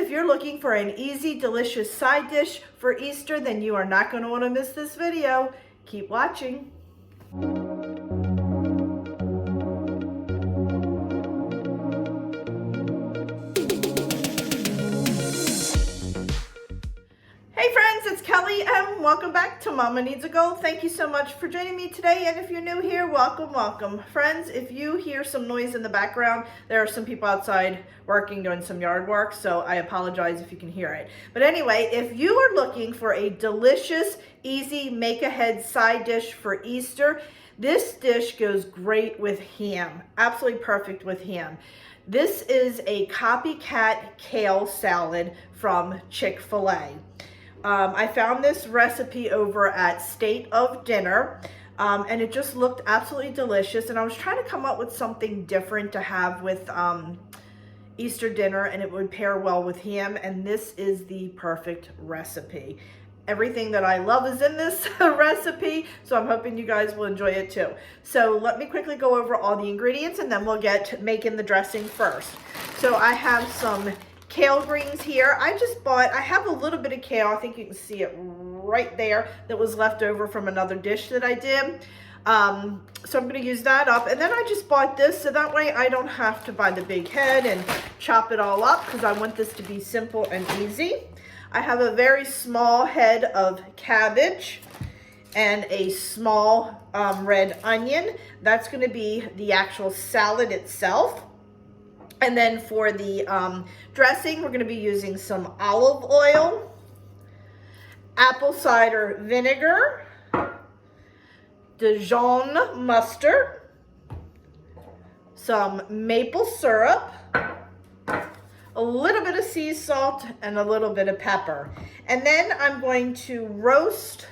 if you're looking for an easy, delicious side dish for Easter, then you are not going to want to miss this video. Keep watching. Hey friends, it's Kelly and welcome back to Mama Needs a Goal. Thank you so much for joining me today, and if you're new here, welcome, welcome. Friends, if you hear some noise in the background, there are some people outside working, doing some yard work, so I apologize if you can hear it. But anyway, if you are looking for a delicious, easy, make-ahead side dish for Easter, this dish goes great with ham. Absolutely perfect with ham. This is a Copycat Kale Salad from Chick-fil-A. I found this recipe over at State of Dinner, and it just looked absolutely delicious, and I was trying to come up with something different to have with Easter dinner, and it would pair well with ham, and this is the perfect recipe. Everything that I love is in this recipe, so I'm hoping you guys will enjoy it too. So let me quickly go over all the ingredients, and then we'll get making the dressing first. So I have some kale greens here. I have a little bit of kale. I think you can see it right there that was left over from another dish that I did. So I'm going to use that up. And then I just bought this so that way I don't have to buy the big head and chop it all up because I want this to be simple and easy. I have a very small head of cabbage and a small red onion. That's going to be the actual salad itself. And then for the dressing, we're going to be using some olive oil, apple cider vinegar, Dijon mustard, some maple syrup, a little bit of sea salt, and a little bit of pepper. And then I'm going to roast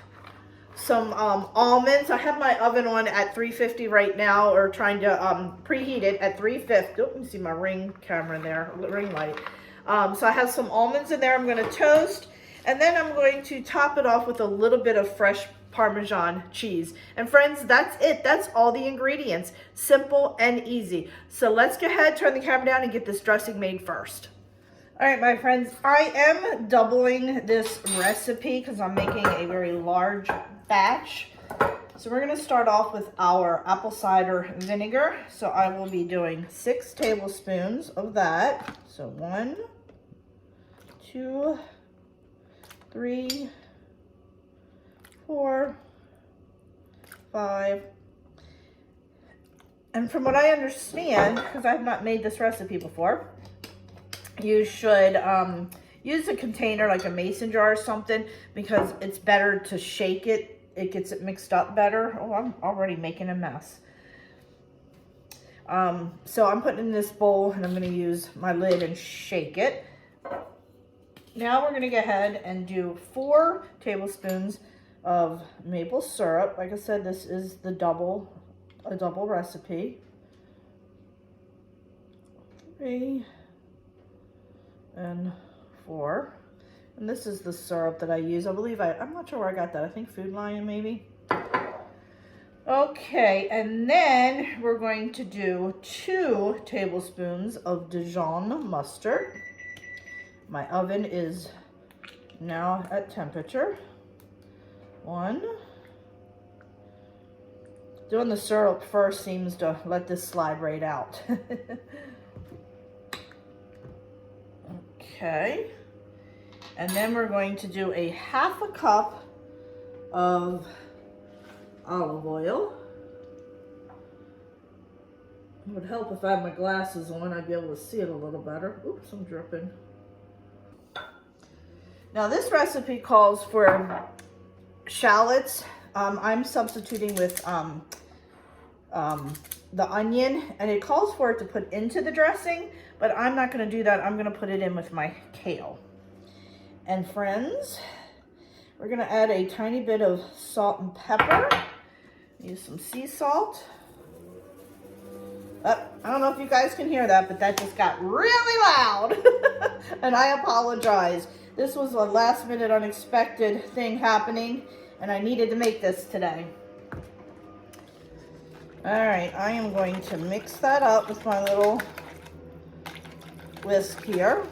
some almonds. I have my oven on at 350 right now, or trying to preheat it at 350. Oh, you can see my ring camera in there, ring light. So I have some almonds in there I'm going to toast, and then I'm going to top it off with a little bit of fresh Parmesan cheese. And friends, that's it. That's all the ingredients. Simple and easy. So let's go ahead, turn the camera down, and get this dressing made first. All right, my friends, I am doubling this recipe because I'm making a very large batch. So we're going to start off with our apple cider vinegar. So I will be doing 6 tablespoons of that. So 1, 2, 3, 4, 5. And from what I understand, because I've not made this recipe before, you should use a container like a mason jar or something, because it's better to shake it. It gets it mixed up better. Oh, I'm already making a mess. So I'm putting in this bowl, and I'm going to use my lid and shake it. Now we're going to go ahead and do 4 tablespoons of maple syrup. Like I said, this is a double recipe. 3 and 4. And this is the syrup that I use. I believe I'm not sure where I got that. I think Food Lion maybe. Okay, and then we're going to do 2 tablespoons of Dijon mustard. My oven is now at temperature. 1. Doing the syrup first seems to let this slide right out. Okay. And then we're going to do a 1/2 cup of olive oil. It would help if I had my glasses on. I'd be able to see it a little better. Oops, I'm dripping. Now this recipe calls for shallots. I'm substituting with the onion, and it calls for it to put into the dressing, but I'm not going to do that. I'm going to put it in with my kale. And friends, we're going to add a tiny bit of salt and pepper. Use some sea salt. I don't know if you guys can hear that, but that just got really loud. And I apologize. This was a last minute unexpected thing happening, and I needed to make this today. All right, I am going to mix that up with my little whisk here.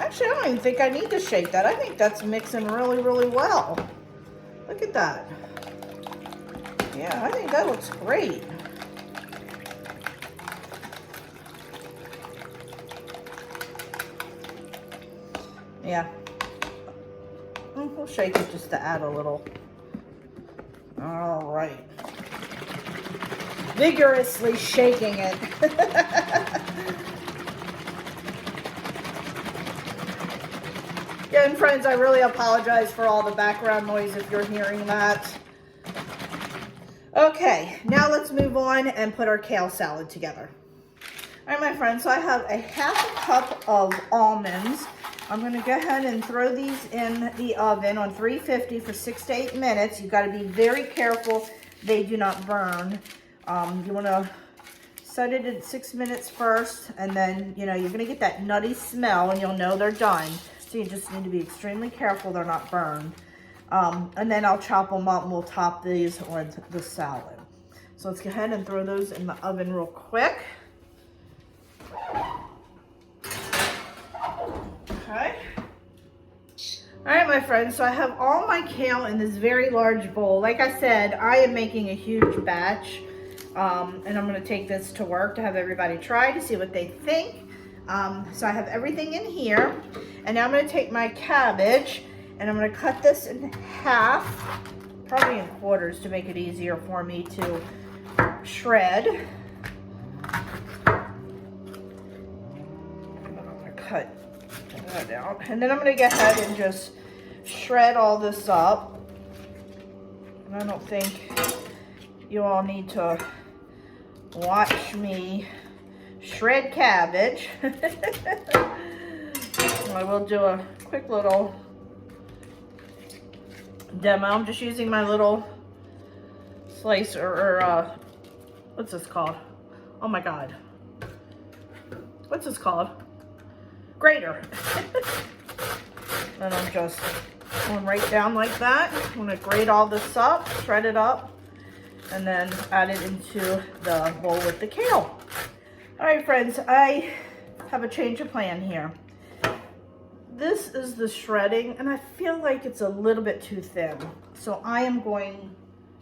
Actually, I don't even think I need to shake that. I think that's mixing really, really well. Look at that. Yeah, I think that looks great. Yeah. We'll shake it just to add a little. All right. Vigorously shaking it. Again, friends, I really apologize for all the background noise if you're hearing that. Okay, now let's move on and put our kale salad together. All right, my friends, so I have a ½ cup of almonds. I'm gonna go ahead and throw these in the oven on 350 for 6 to 8 minutes. You've gotta be very careful they do not burn. You wanna set it at 6 minutes first, and then, you know, you're gonna get that nutty smell and you'll know they're done. So you just need to be extremely careful they're not burned. And then I'll chop them up and we'll top these on the salad. So let's go ahead and throw those in the oven real quick. Okay. All right, my friends, so I have all my kale in this very large bowl. Like I said, I am making a huge batch, and I'm gonna take this to work to have everybody try to see what they think. So I have everything in here, and now I'm gonna take my cabbage, and I'm gonna cut this in half, probably in quarters to make it easier for me to shred. I'm gonna cut that out, and then I'm gonna go ahead and just shred all this up. And I don't think you all need to watch me shred cabbage. I will do a quick little demo. I'm just using my little slicer, or what's this called? Oh my God. What's this called? Grater. And I'm just going right down like that. I'm gonna grate all this up, shred it up, and then add it into the bowl with the kale. All right, friends, I have a change of plan here. This is the shredding, and I feel like it's a little bit too thin. So I am going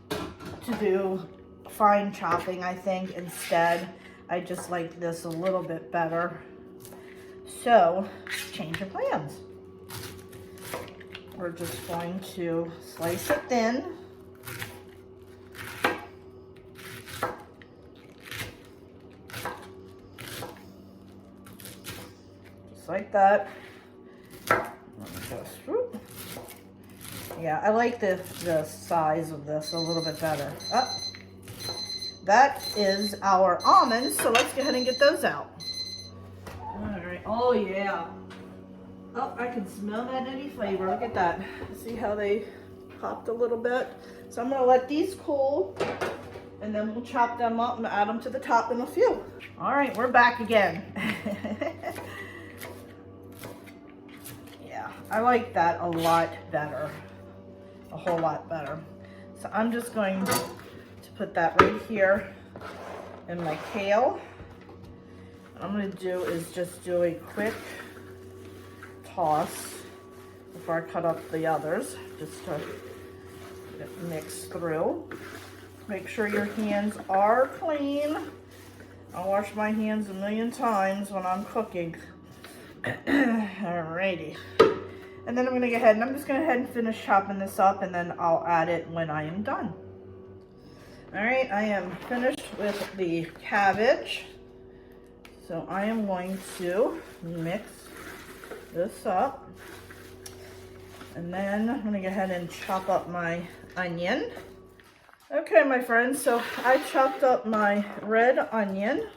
to do fine chopping, I think, instead. I just like this a little bit better. So, change of plans. We're just going to slice it thin. Just like that. Just, whoop. Yeah, I like the size of this a little bit better. Oh, that is our almonds, so let's go ahead and get those out. All right, oh yeah. Oh, I can smell that nutty flavor. Look at that. See how they popped a little bit? So I'm gonna let these cool, and then we'll chop them up and add them to the top in a few. All right, we're back again. Yeah, I like that a lot better. A whole lot better. So I'm just going to put that right here in my kale. What I'm gonna do is just do a quick toss before I cut up the others, just to get it mixed through. Make sure your hands are clean. I wash my hands a million times when I'm cooking. Alrighty. And then I'm gonna go ahead and I'm just gonna go ahead and finish chopping this up, and then I'll add it when I am done. Alright, I am finished with the cabbage. So I am going to mix this up, and then I'm going to go ahead and chop up my onion. Okay, my friends, so I chopped up my red onion,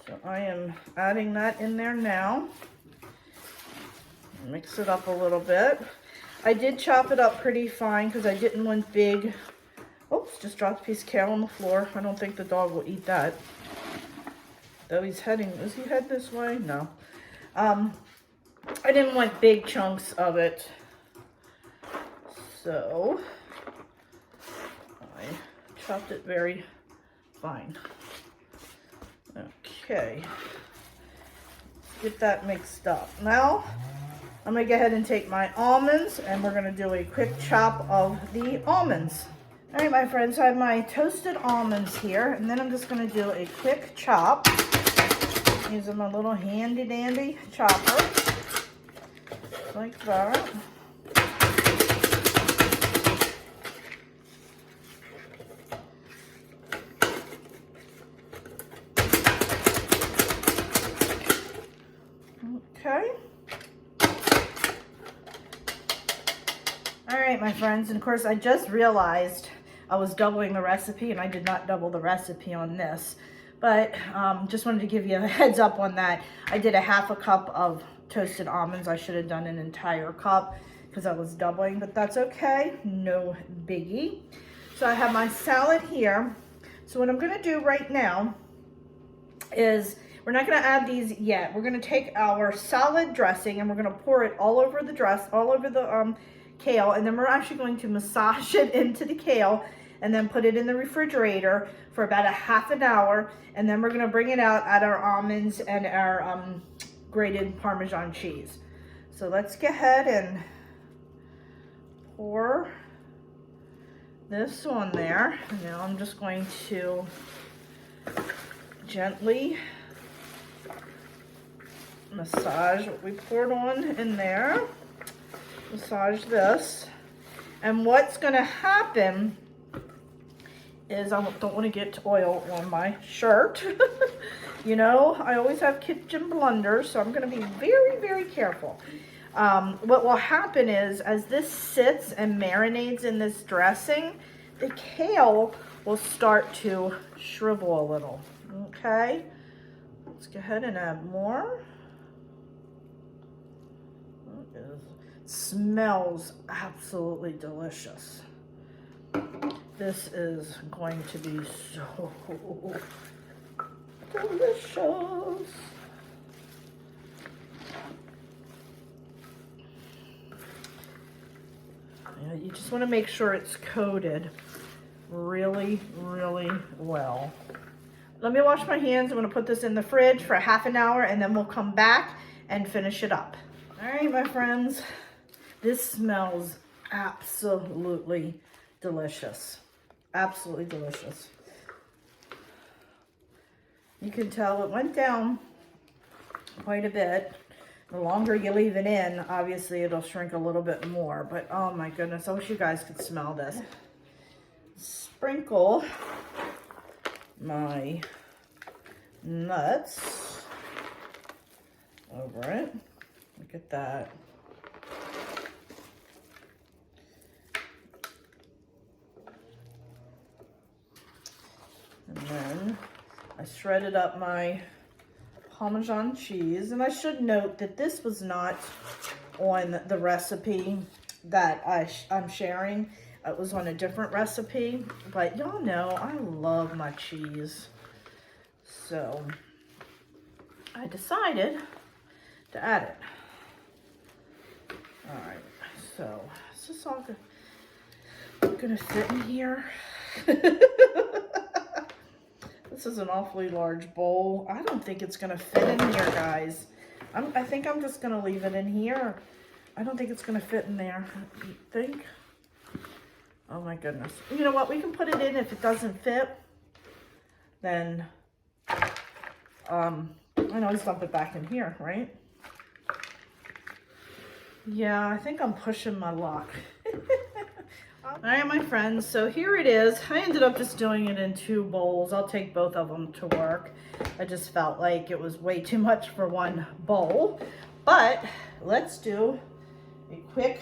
so I am adding that in there now. Mix it up a little bit. I did chop it up pretty fine because I didn't want big. Oops, just dropped a piece of kale on the floor. I don't think the dog will eat that. Though he's heading, is he head this way? No. I didn't want big chunks of it, so I chopped it very fine. Okay, get that mixed up. Now I'm gonna go ahead and take my almonds and we're gonna do a quick chop of the almonds. All right, my friends, I have my toasted almonds here, and then I'm just gonna do a quick chop using my little handy dandy chopper, like that. Okay. All right, my friends, and of course I just realized I was doubling the recipe and I did not double the recipe on this, but just wanted to give you a heads up on that. I did a half a cup of toasted almonds. I should have done an entire cup because I was doubling, but that's okay, no biggie. So I have my salad here. So what I'm gonna do right now is, we're not gonna add these yet. We're gonna take our salad dressing and we're gonna pour it all over the kale, and then we're actually going to massage it into the kale and then put it in the refrigerator for about a half an hour, and then we're gonna bring it out, add our almonds and our grated Parmesan cheese. So let's go ahead and pour this on there. And now I'm just going to gently massage what we poured on in there. Massage this, and what's gonna happen is, I don't want to get oil on my shirt. You know, I always have kitchen blunders, so I'm gonna be very, very careful. What will happen is, as this sits and marinades in this dressing, the kale will start to shrivel a little. Okay, let's go ahead and add more. Smells absolutely delicious. This is going to be so delicious. Yeah, you just want to make sure it's coated really, really well. Let me wash my hands. I'm going to put this in the fridge for half an hour, and then we'll come back and finish it up. All right, my friends. This smells absolutely delicious. Absolutely delicious. You can tell it went down quite a bit. The longer you leave it in, obviously it'll shrink a little bit more. But oh my goodness, I wish you guys could smell this. Sprinkle my nuts over it. Look at that. And then I shredded up my Parmesan cheese. And I should note that this was not on the recipe that I'm sharing. It was on a different recipe. But y'all know I love my cheese. So I decided to add it. All right, so is this all gonna fit in here? This is an awfully large bowl. I don't think it's gonna fit in here, guys. I think I'm just gonna leave it in here. I don't think it's gonna fit in there. You think? Oh my goodness. You know what? We can put it in. If it doesn't fit, then I can always dump it back in here, right? Yeah, I think I'm pushing my luck. All right, my friends, so here it is. I ended up just doing it in 2 bowls. I'll take both of them to work. I just felt like it was way too much for one bowl. But let's do a quick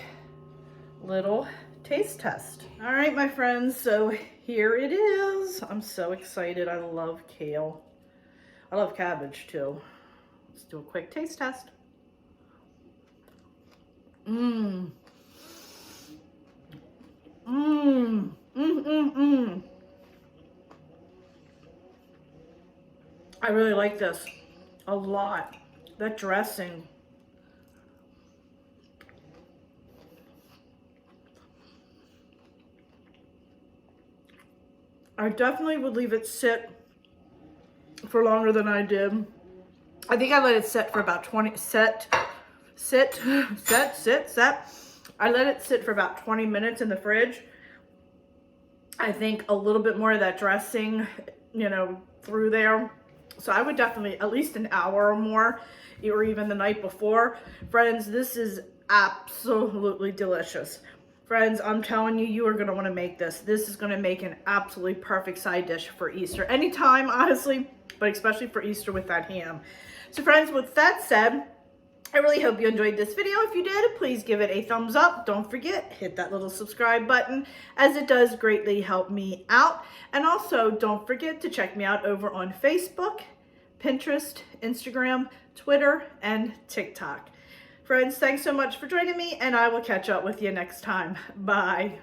little taste test. All right, my friends, so here it is. I'm so excited. I love kale. I love cabbage too. Let's do a quick taste test. Mmm. Mmm. Mmm, mmm, mmm. I really like this a lot. That dressing. I definitely would leave it sit for longer than I did. I think I let it set for about set. I let it sit for about 20 minutes in the fridge. I think a little bit more of that dressing, you know, through there. So I would definitely at least an hour or more, or even the night before. Friends, this is absolutely delicious. Friends, I'm telling you, you are going to want to make this. This is going to make an absolutely perfect side dish for Easter. Anytime, honestly, but especially for Easter with that ham. So friends, with that said, I really hope you enjoyed this video. If you did, please give it a thumbs up. Don't forget, hit that little subscribe button, as it does greatly help me out. And also, don't forget to check me out over on Facebook, Pinterest, Instagram, Twitter, and TikTok. Friends, thanks so much for joining me, and I will catch up with you next time. Bye.